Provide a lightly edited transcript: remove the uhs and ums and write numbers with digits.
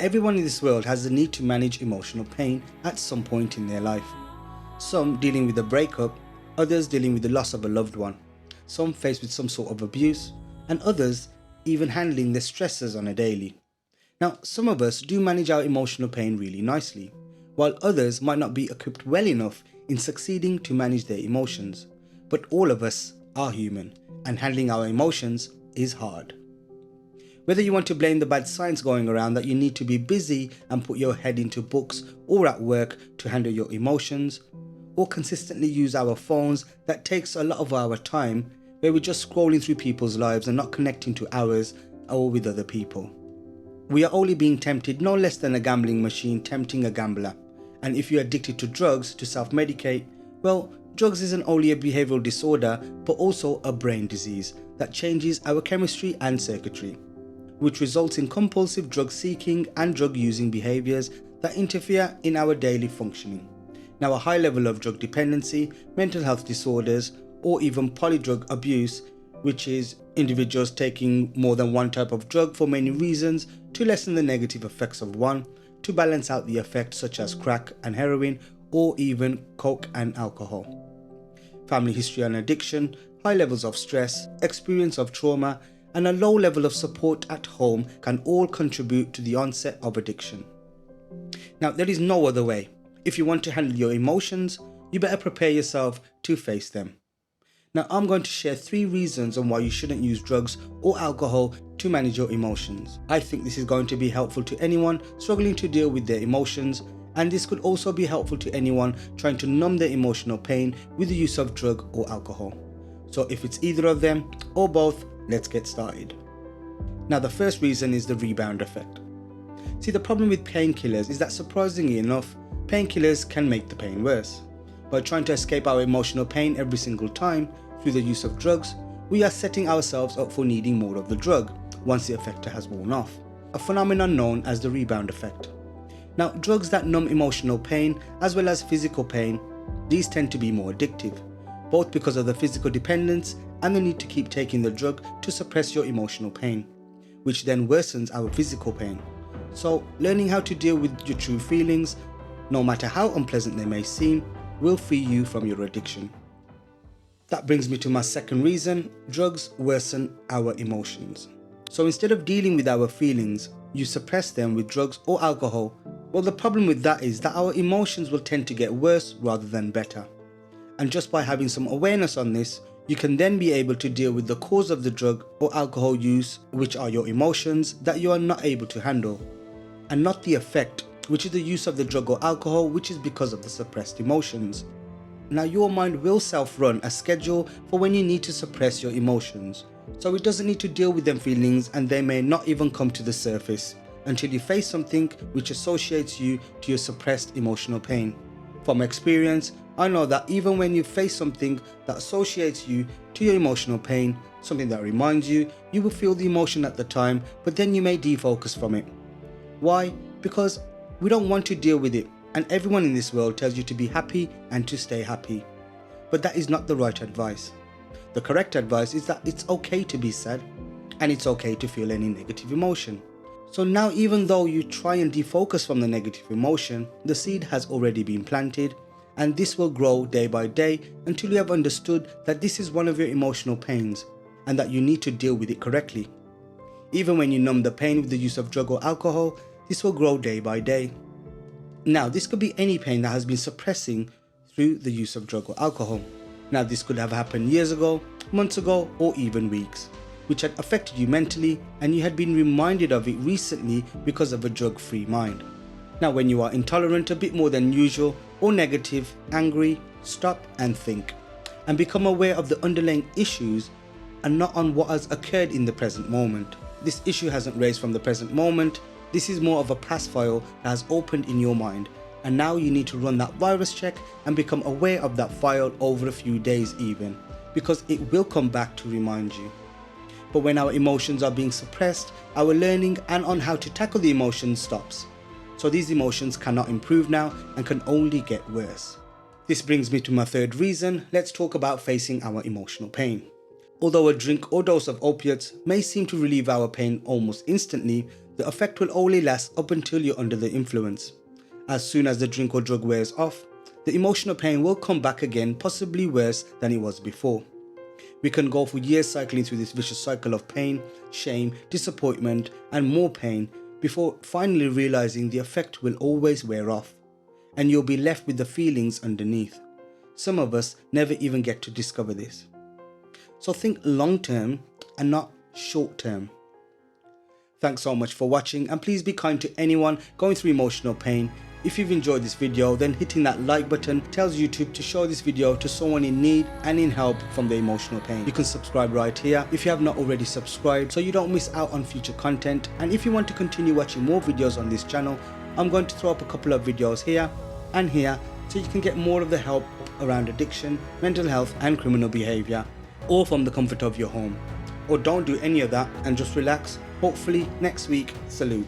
Everyone in this world has the need to manage emotional pain at some point in their life. Some dealing with a breakup, others dealing with the loss of a loved one, some faced with some sort of abuse, and others even handling their stresses on a daily. Now, some of us do manage our emotional pain really nicely, while others might not be equipped well enough in succeeding to manage their emotions. But all of us are human, and handling our emotions is hard. Whether you want to blame the bad science going around that you need to be busy and put your head into books or at work to handle your emotions, or consistently use our phones that takes a lot of our time where we're just scrolling through people's lives and not connecting to ours or with other people. We are only being tempted no less than a gambling machine tempting a gambler. And if you're addicted to drugs to self-medicate, well, drugs isn't only a behavioral disorder but also a brain disease that changes our chemistry and circuitry, which results in compulsive drug seeking and drug using behaviours that interfere in our daily functioning. Now, a high level of drug dependency, mental health disorders, or even polydrug abuse, which is individuals taking more than one type of drug for many reasons to lessen the negative effects of one, to balance out the effects such as crack and heroin, or even coke and alcohol. Family history and addiction, high levels of stress, experience of trauma, and a low level of support at home can all contribute to the onset of addiction. Now, there is no other way. If you want to handle your emotions, you better prepare yourself to face them. Now, I'm going to share 3 reasons on why you shouldn't use drugs or alcohol to manage your emotions. I think this is going to be helpful to anyone struggling to deal with their emotions, and this could also be helpful to anyone trying to numb their emotional pain with the use of drug or alcohol. So if it's either of them or both, let's get started. Now, the first reason is the rebound effect. See, the problem with painkillers is that surprisingly enough, painkillers can make the pain worse. By trying to escape our emotional pain every single time through the use of drugs, we are setting ourselves up for needing more of the drug once the effect has worn off, a phenomenon known as the rebound effect. Now, drugs that numb emotional pain as well as physical pain, these tend to be more addictive, both because of the physical dependence and the need to keep taking the drug to suppress your emotional pain, which then worsens our physical pain. So, learning how to deal with your true feelings, no matter how unpleasant they may seem, will free you from your addiction. That brings me to my second reason: drugs worsen our emotions. So instead of dealing with our feelings, you suppress them with drugs or alcohol. Well, the problem with that is that our emotions will tend to get worse rather than better. And just by having some awareness on this, you can then be able to deal with the cause of the drug or alcohol use, which are your emotions that you are not able to handle, and not the effect, which is the use of the drug or alcohol, which is because of the suppressed emotions. Now, your mind will self-run a schedule for when you need to suppress your emotions, so it doesn't need to deal with them feelings, and they may not even come to the surface until you face something which associates you to your suppressed emotional pain. From experience, I know that even when you face something that associates you to your emotional pain, something that reminds you, you will feel the emotion at the time, but then you may defocus from it. Why? Because we don't want to deal with it, and everyone in this world tells you to be happy and to stay happy. But that is not the right advice. The correct advice is that it's okay to be sad, and it's okay to feel any negative emotion. So now, even though you try and defocus from the negative emotion, the seed has already been planted, and this will grow day by day until you have understood that this is one of your emotional pains and that you need to deal with it correctly. Even when you numb the pain with the use of drug or alcohol, this will grow day by day. Now, this could be any pain that has been suppressing through the use of drug or alcohol. Now, this could have happened years ago, months ago, or even weeks, which had affected you mentally, and you had been reminded of it recently because of a drug-free mind. Now, when you are intolerant a bit more than usual or negative, angry, stop and think, and become aware of the underlying issues and not on what has occurred in the present moment. This issue hasn't raised from the present moment. This is more of a past file that has opened in your mind, and now you need to run that virus check and become aware of that file over a few days even, because it will come back to remind you. But when our emotions are being suppressed, our learning and on how to tackle the emotions stops. So these emotions cannot improve now and can only get worse. This brings me to my third reason. Let's talk about facing our emotional pain. Although a drink or dose of opiates may seem to relieve our pain almost instantly, the effect will only last up until you're under the influence. As soon as the drink or drug wears off, the emotional pain will come back again, possibly worse than it was before. We can go for years cycling through this vicious cycle of pain, shame, disappointment, and more pain before finally realizing the effect will always wear off, and you'll be left with the feelings underneath. Some of us never even get to discover this. So think long term and not short term. Thanks so much for watching, and please be kind to anyone going through emotional pain. If you've enjoyed this video, then hitting that like button tells YouTube to show this video to someone in need and in help from the emotional pain. You can subscribe right here if you have not already subscribed, so you don't miss out on future content. And if you want to continue watching more videos on this channel, I'm going to throw up a couple of videos here and here so you can get more of the help around addiction, mental health and criminal behaviour, all from the comfort of your home. Or don't do any of that and just relax. Hopefully next week. Salute.